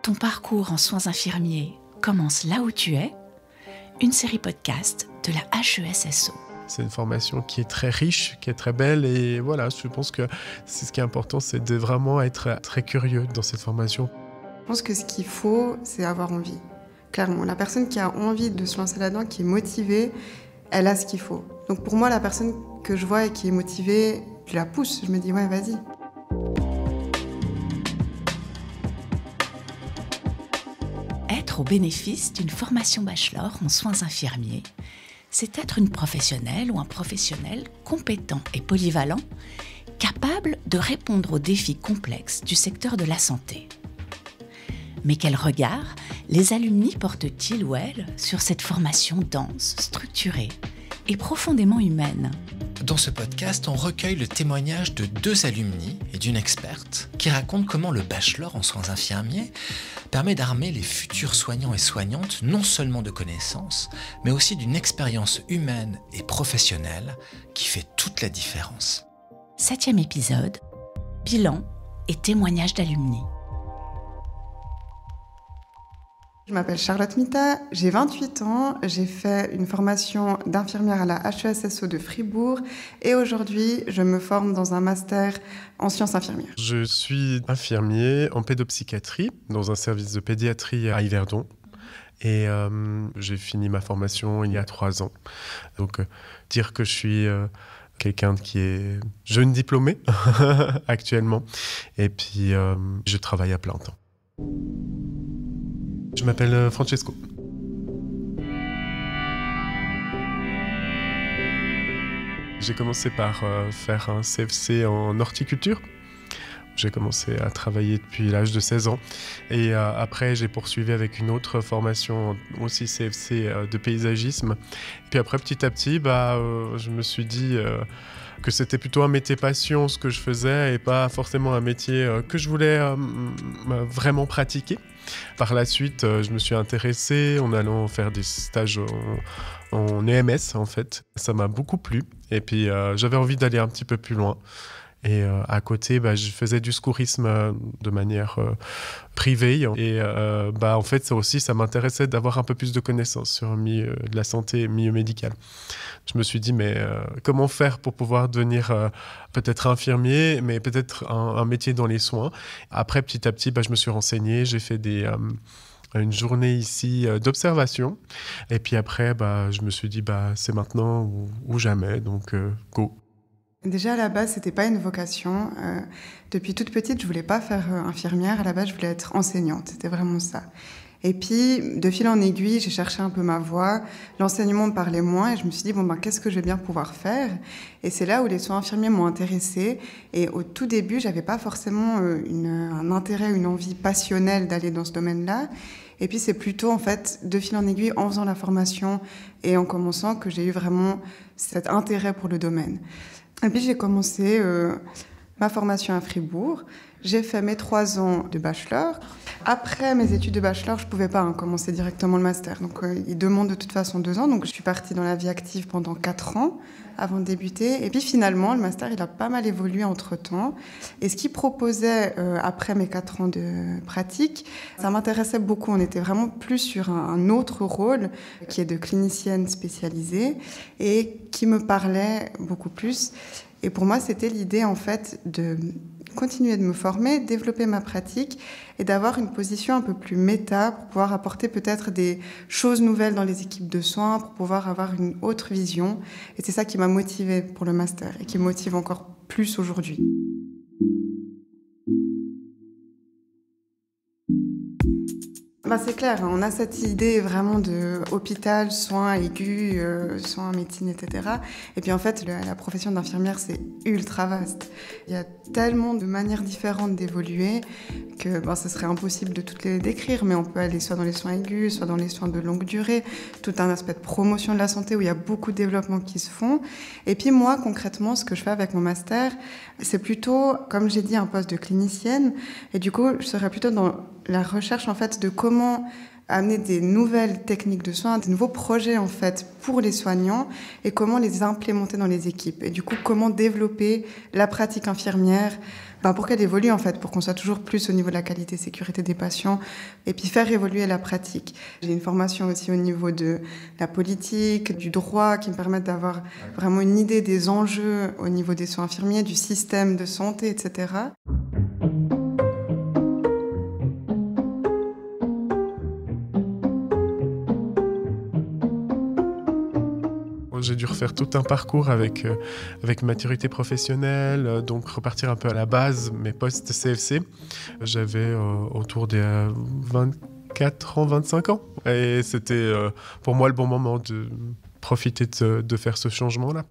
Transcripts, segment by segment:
Ton parcours en soins infirmiers commence là où tu es, une série podcast de la HESSO. C'est une formation qui est très riche, qui est très belle et voilà, je pense que c'est ce qui est important, c'est de vraiment être très curieux dans cette formation. Je pense que ce qu'il faut, c'est avoir envie. Clairement, la personne qui a envie de se lancer là-dedans, qui est motivée, elle a ce qu'il faut. Donc pour moi, la personne que je vois et qui est motivée, je la pousse, je me dis ouais, vas-y. Être au bénéfice d'une formation bachelor en soins infirmiers, c'est être une professionnelle ou un professionnel compétent et polyvalent, capable de répondre aux défis complexes du secteur de la santé. Mais quel regard les alumni portent-ils ou elles sur cette formation dense, structurée et profondément humaine ? Dans ce podcast, on recueille le témoignage de 2 alumni et d'une experte qui racontent comment le bachelor en soins infirmiers permet d'armer les futurs soignants et soignantes non seulement de connaissances, mais aussi d'une expérience humaine et professionnelle qui fait toute la différence. 7e épisode, bilan et témoignage d'alumni. Je m'appelle Charlotte Mita, j'ai 28 ans, j'ai fait une formation d'infirmière à la HESSO de Fribourg et aujourd'hui je me forme dans un master en sciences infirmières. Je suis infirmier en pédopsychiatrie dans un service de pédiatrie à Yverdon et j'ai fini ma formation il y a 3 ans. Donc dire que je suis quelqu'un qui est jeune diplômé actuellement et puis je travaille à plein temps. Je m'appelle Francesco. J'ai commencé par faire un CFC en horticulture. J'ai commencé à travailler depuis l'âge de 16 ans. Et après, j'ai poursuivi avec une autre formation, aussi CFC de paysagisme. Et puis après, petit à petit, je me suis dit que c'était plutôt un métier passion, ce que je faisais, et pas forcément un métier que je voulais vraiment pratiquer. Par la suite, je me suis intéressé en allant faire des stages en EMS, en fait. Ça m'a beaucoup plu. Et puis, j'avais envie d'aller un petit peu plus loin. Et à côté, je faisais du secourisme de manière privée. Et en fait, ça m'intéressait d'avoir un peu plus de connaissances sur le milieu de la santé, le milieu médical. Je me suis dit, mais comment faire pour pouvoir devenir peut-être infirmier, mais peut-être un métier dans les soins. Après, petit à petit, je me suis renseigné, j'ai fait une journée ici d'observation. Et puis après, je me suis dit, c'est maintenant ou jamais, donc go. Déjà, à la base, c'était pas une vocation. Depuis toute petite, je voulais pas faire infirmière. À la base, je voulais être enseignante. C'était vraiment ça. Et puis, de fil en aiguille, j'ai cherché un peu ma voie. L'enseignement me parlait moins et je me suis dit, qu'est-ce que je vais bien pouvoir faire ? Et c'est là où les soins infirmiers m'ont intéressée. Et au tout début, j'avais pas forcément un intérêt, une envie passionnelle d'aller dans ce domaine-là. Et puis, c'est plutôt, en fait, de fil en aiguille, en faisant la formation et en commençant, que j'ai eu vraiment cet intérêt pour le domaine. Et puis j'ai commencé ma formation à Fribourg. J'ai fait mes 3 ans de bachelor. Après mes études de bachelor, je ne pouvais pas commencer directement le master. Donc ils demandent de toute façon 2 ans. Donc je suis partie dans la vie active pendant 4 ans avant de débuter. Et puis finalement, le master, il a pas mal évolué entre-temps. Et ce qu'il proposait après mes 4 ans de pratique, ça m'intéressait beaucoup. On était vraiment plus sur un autre rôle qui est de clinicienne spécialisée et qui me parlait beaucoup plus. Et pour moi, c'était l'idée en fait de continuer de me former, développer ma pratique et d'avoir une position un peu plus méta pour pouvoir apporter peut-être des choses nouvelles dans les équipes de soins, pour pouvoir avoir une autre vision. Et c'est ça qui m'a motivée pour le master et qui me motive encore plus aujourd'hui. C'est clair, on a cette idée vraiment de hôpital, soins aigus, soins médecine, etc. Et puis en fait, la profession d'infirmière, c'est ultra vaste. Il y a tellement de manières différentes d'évoluer que ce serait impossible de toutes les décrire, mais on peut aller soit dans les soins aigus, soit dans les soins de longue durée, tout un aspect de promotion de la santé où il y a beaucoup de développements qui se font. Et puis moi, concrètement, ce que je fais avec mon master, c'est plutôt, comme j'ai dit, un poste de clinicienne. Et du coup, je serais plutôt dans la recherche en fait de comment amener des nouvelles techniques de soins, des nouveaux projets en fait pour les soignants et comment les implémenter dans les équipes. Et du coup, comment développer la pratique infirmière Pour qu'elle évolue en fait, pour qu'on soit toujours plus au niveau de la qualité, sécurité des patients, et puis faire évoluer la pratique. J'ai une formation aussi au niveau de la politique, du droit, qui me permettent d'avoir vraiment une idée des enjeux au niveau des soins infirmiers, du système de santé, etc. J'ai dû refaire tout un parcours avec maturité professionnelle, donc repartir un peu à la base, mes postes CFC. J'avais autour des 24 ans, 25 ans. Et c'était pour moi le bon moment de profiter de faire ce changement-là.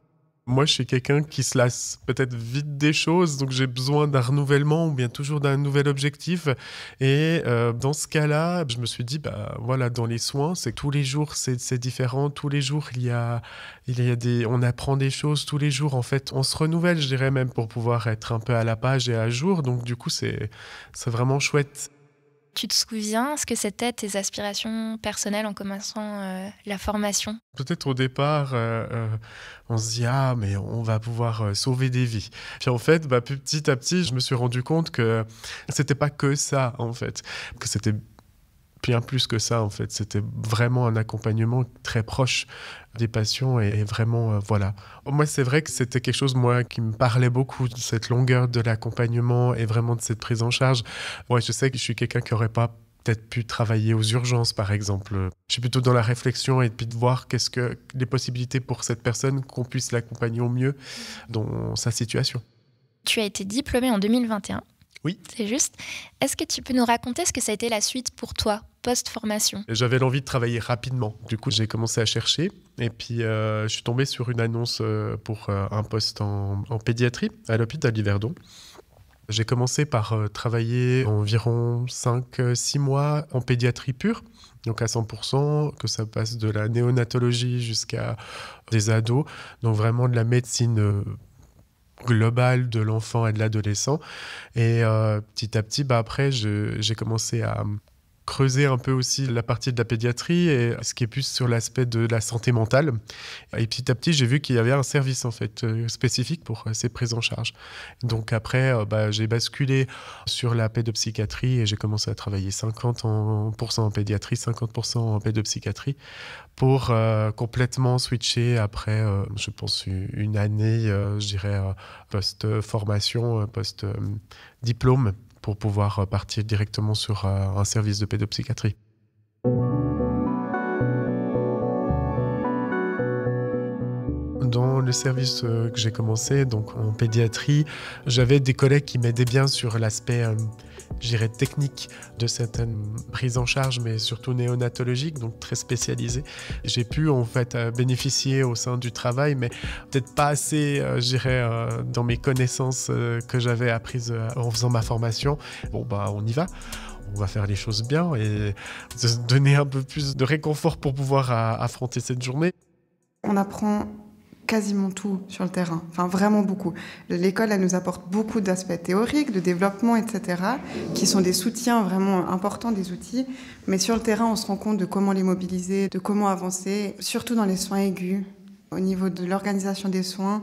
Moi, je suis quelqu'un qui se lasse peut-être vite des choses, donc j'ai besoin d'un renouvellement ou bien toujours d'un nouvel objectif. Et dans ce cas-là, je me suis dit, voilà, dans les soins, c'est que tous les jours, c'est différent. Tous les jours, on apprend des choses. Tous les jours, en fait, on se renouvelle, je dirais même, pour pouvoir être un peu à la page et à jour. Donc, du coup, c'est vraiment chouette. Tu te souviens ce que c'était tes aspirations personnelles en commençant la formation ? Peut-être au départ, on se dit « Ah, mais on va pouvoir sauver des vies ». Puis en fait, petit à petit, je me suis rendu compte que c'était pas que ça, en fait. Que c'était bien plus que ça, en fait. C'était vraiment un accompagnement très proche des patients et vraiment, voilà. Moi, c'est vrai que c'était quelque chose, moi, qui me parlait beaucoup, de cette longueur de l'accompagnement et vraiment de cette prise en charge. Moi, je sais que je suis quelqu'un qui n'aurait pas peut-être pu travailler aux urgences, par exemple. Je suis plutôt dans la réflexion et puis de voir qu'est-ce que les possibilités pour cette personne, qu'on puisse l'accompagner au mieux dans sa situation. Tu as été diplômée en 2021. Oui. C'est juste. Est-ce que tu peux nous raconter ce que ça a été la suite pour toi, post-formation ? J'avais l'envie de travailler rapidement. Du coup, j'ai commencé à chercher. Et puis, je suis tombé sur une annonce pour un poste en pédiatrie à l'hôpital d'Yverdon. J'ai commencé par travailler environ 5-6 mois en pédiatrie pure, donc à 100%, que ça passe de la néonatologie jusqu'à des ados, donc vraiment de la médecine globale de l'enfant et de l'adolescent. Et petit à petit, après, j'ai commencé à creuser un peu aussi la partie de la pédiatrie et ce qui est plus sur l'aspect de la santé mentale. Et petit à petit, j'ai vu qu'il y avait un service en fait spécifique pour ces prises en charge. Donc après, j'ai basculé sur la pédopsychiatrie et j'ai commencé à travailler 50% en pédiatrie, 50% en pédopsychiatrie pour complètement switcher après, je pense, une année, je dirais, post-formation, post-diplôme, pour pouvoir partir directement sur un service de pédopsychiatrie. Dans le service que j'ai commencé, donc en pédiatrie, j'avais des collègues qui m'aidaient bien sur l'aspect, je dirais, technique de certaines prises en charge, mais surtout néonatologiques, donc très spécialisées. J'ai pu en fait bénéficier au sein du travail, mais peut-être pas assez, je dirais, dans mes connaissances que j'avais apprises en faisant ma formation. Bon, on y va. On va faire les choses bien et se donner un peu plus de réconfort pour pouvoir affronter cette journée. On apprend quasiment tout sur le terrain, enfin vraiment beaucoup. L'école, elle nous apporte beaucoup d'aspects théoriques, de développement, etc., qui sont des soutiens vraiment importants, des outils. Mais sur le terrain, on se rend compte de comment les mobiliser, de comment avancer, surtout dans les soins aigus. Au niveau de l'organisation des soins,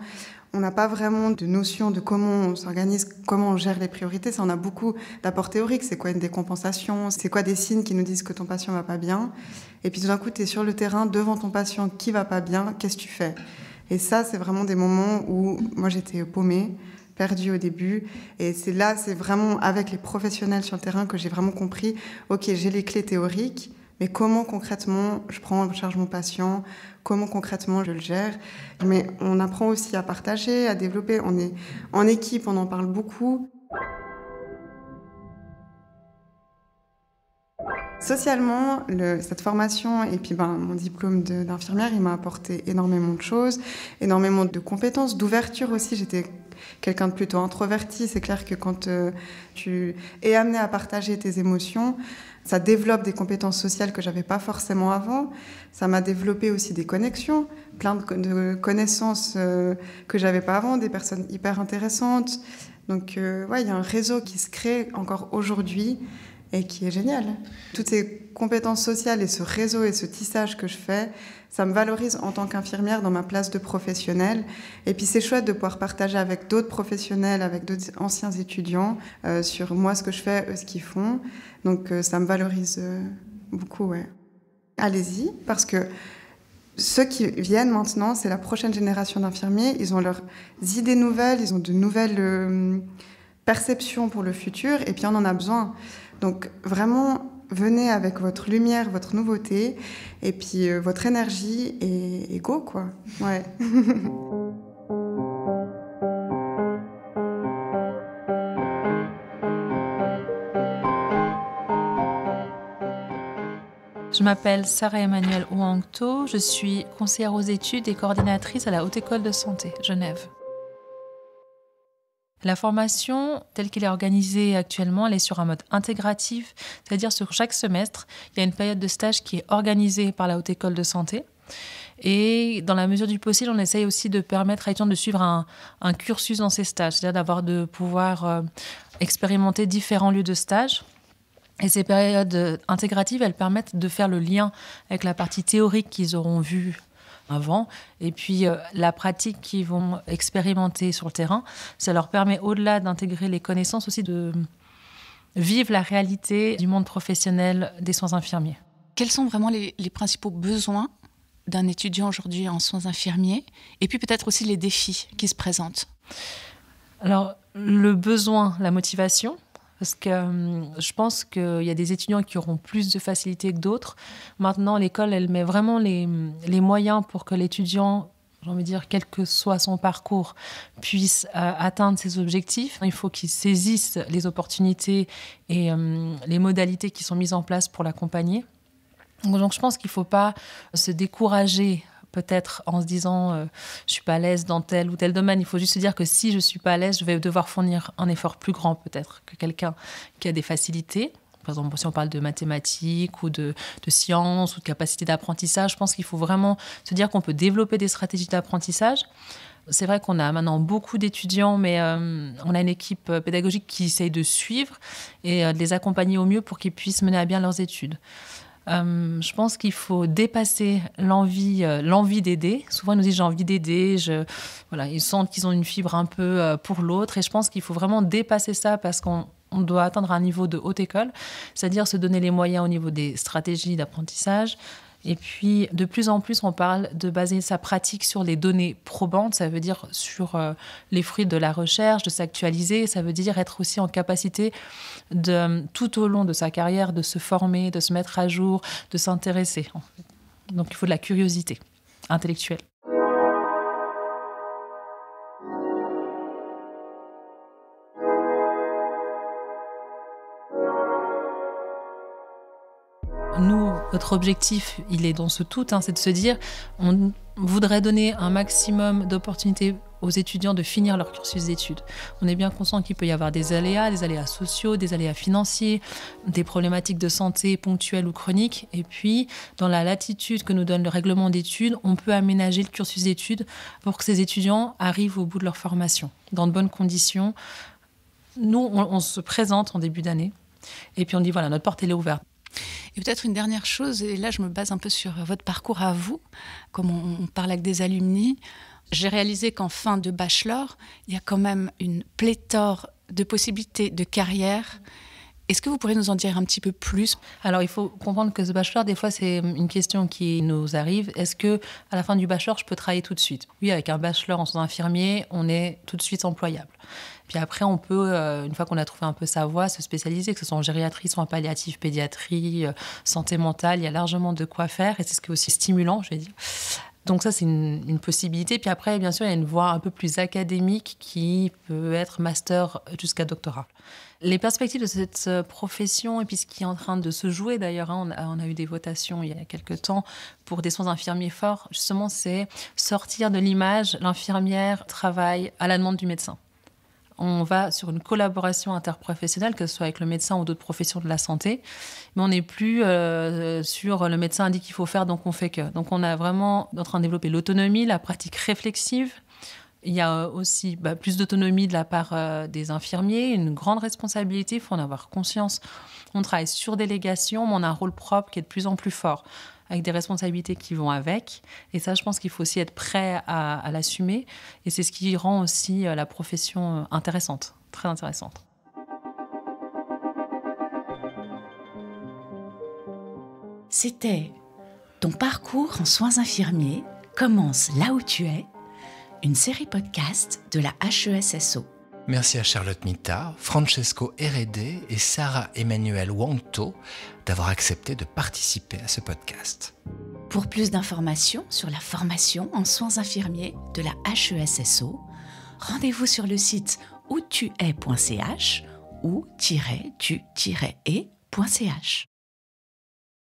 on n'a pas vraiment de notion de comment on s'organise, comment on gère les priorités. Ça, on a beaucoup d'apports théoriques. C'est quoi une décompensation ? C'est quoi des signes qui nous disent que ton patient va pas bien ? Et puis tout d'un coup, tu es sur le terrain, devant ton patient qui va pas bien, qu'est-ce que tu fais ? Et ça, c'est vraiment des moments où moi, j'étais paumée, perdue au début. Et c'est vraiment avec les professionnels sur le terrain que j'ai vraiment compris, OK, j'ai les clés théoriques, mais comment concrètement je prends en charge mon patient ? Comment concrètement je le gère ? Mais on apprend aussi à partager, à développer. On est en équipe, on en parle beaucoup. Socialement, cette formation et puis mon diplôme d'infirmière, il m'a apporté énormément de choses, énormément de compétences, d'ouverture aussi. J'étais quelqu'un de plutôt introverti. C'est clair que quand tu es amené à partager tes émotions, ça développe des compétences sociales que j'avais pas forcément avant. Ça m'a développé aussi des connexions, plein de connaissances que j'avais pas avant, des personnes hyper intéressantes. Donc, il y a un réseau qui se crée encore aujourd'hui. et qui est génial. Toutes ces compétences sociales et ce réseau et ce tissage que je fais, ça me valorise en tant qu'infirmière dans ma place de professionnelle. Et puis c'est chouette de pouvoir partager avec d'autres professionnels, avec d'autres anciens étudiants sur moi ce que je fais, eux ce qu'ils font. Donc ça me valorise beaucoup, ouais. Allez-y, parce que ceux qui viennent maintenant, c'est la prochaine génération d'infirmiers. Ils ont leurs idées nouvelles, ils ont de nouvelles perceptions pour le futur, et puis on en a besoin. Donc vraiment, venez avec votre lumière, votre nouveauté, et puis votre énergie, et go, quoi. Ouais. Je m'appelle Sarah Emmanuelle Ouangto, je suis conseillère aux études et coordinatrice à la Haute École de Santé, Genève. La formation, telle qu'elle est organisée actuellement, elle est sur un mode intégratif, c'est-à-dire sur chaque semestre, il y a une période de stage qui est organisée par la Haute École de Santé. Et dans la mesure du possible, on essaye aussi de permettre à l'étudiant de suivre un cursus dans ces stages, c'est-à-dire de pouvoir expérimenter différents lieux de stage. Et ces périodes intégratives, elles permettent de faire le lien avec la partie théorique qu'ils auront vue avant, et puis la pratique qu'ils vont expérimenter sur le terrain. Ça leur permet, au-delà d'intégrer les connaissances, aussi de vivre la réalité du monde professionnel des soins infirmiers. Quels sont vraiment les principaux besoins d'un étudiant aujourd'hui en soins infirmiers, et puis peut-être aussi les défis qui se présentent? Alors, le besoin, la motivation. Parce que je pense qu'il y a des étudiants qui auront plus de facilité que d'autres. Maintenant, l'école, elle met vraiment les moyens pour que l'étudiant, j'ai envie de dire, quel que soit son parcours, puisse atteindre ses objectifs. Il faut qu'il saisisse les opportunités et les modalités qui sont mises en place pour l'accompagner. Donc je pense qu'il ne faut pas se décourager peut-être en se disant je ne suis pas à l'aise dans tel ou tel domaine. Il faut juste se dire que si je ne suis pas à l'aise, je vais devoir fournir un effort plus grand peut-être que quelqu'un qui a des facilités. Par exemple, si on parle de mathématiques ou de sciences ou de capacité d'apprentissage, je pense qu'il faut vraiment se dire qu'on peut développer des stratégies d'apprentissage. C'est vrai qu'on a maintenant beaucoup d'étudiants, mais on a une équipe pédagogique qui essaye de suivre et de les accompagner au mieux pour qu'ils puissent mener à bien leurs études. Je pense qu'il faut dépasser l'envie d'aider. Souvent, ils nous disent j'ai envie d'aider. Voilà, ils sentent qu'ils ont une fibre un peu pour l'autre. Et je pense qu'il faut vraiment dépasser ça parce qu'on doit atteindre un niveau de haute école, c'est-à-dire se donner les moyens au niveau des stratégies d'apprentissage. Et puis, de plus en plus, on parle de baser sa pratique sur les données probantes. Ça veut dire sur les fruits de la recherche, de s'actualiser. Ça veut dire être aussi en capacité de, tout au long de sa carrière, de se former, de se mettre à jour, de s'intéresser. Donc, il faut de la curiosité intellectuelle. Nous, notre objectif, il est dans ce tout, c'est de se dire, on voudrait donner un maximum d'opportunités aux étudiants de finir leur cursus d'études. On est bien conscient qu'il peut y avoir des aléas sociaux, des aléas financiers, des problématiques de santé ponctuelles ou chroniques. Et puis, dans la latitude que nous donne le règlement d'études, on peut aménager le cursus d'études pour que ces étudiants arrivent au bout de leur formation, dans de bonnes conditions. Nous, on se présente en début d'année et puis on dit, voilà, notre porte, elle est ouverte. Et peut-être une dernière chose, et là je me base un peu sur votre parcours à vous, comme on parle avec des alumni, j'ai réalisé qu'en fin de bachelor, il y a quand même une pléthore de possibilités de carrière. Est-ce que vous pourriez nous en dire un petit peu plus ? Alors, il faut comprendre que ce bachelor, des fois, c'est une question qui nous arrive. Est-ce que, à la fin du bachelor, je peux travailler tout de suite ? Oui, avec un bachelor en soins infirmiers, on est tout de suite employable. Puis après, on peut, une fois qu'on a trouvé un peu sa voie, se spécialiser, que ce soit en gériatrie, soins palliatifs, pédiatrie, santé mentale. Il y a largement de quoi faire et c'est ce qui est aussi stimulant, je vais dire. Donc ça, c'est une possibilité. Puis après, bien sûr, il y a une voie un peu plus académique qui peut être master jusqu'à doctorat. Les perspectives de cette profession et puis ce qui est en train de se jouer d'ailleurs, on a eu des votations il y a quelques temps pour des soins infirmiers forts, justement, c'est sortir de l'image, l'infirmière travaille à la demande du médecin. On va sur une collaboration interprofessionnelle, que ce soit avec le médecin ou d'autres professions de la santé, mais on n'est plus sur le médecin dit qu'il faut faire, donc on fait que. Donc on est vraiment en train de développer l'autonomie, la pratique réflexive, Il y a aussi plus d'autonomie de la part des infirmiers, une grande responsabilité, il faut en avoir conscience. On travaille sur délégation, mais on a un rôle propre qui est de plus en plus fort, avec des responsabilités qui vont avec. Et ça, je pense qu'il faut aussi être prêt à l'assumer. Et c'est ce qui rend aussi la profession intéressante, très intéressante. C'était Ton parcours en soins infirmiers commence là où tu es, une série podcast de la HESSO. Merci à Charlotte Mita, Francesco Herede et Sarah Emmanuel Wangto d'avoir accepté de participer à ce podcast. Pour plus d'informations sur la formation en soins infirmiers de la HESSO, rendez-vous sur le site outues.ch ou -tu-es.ch.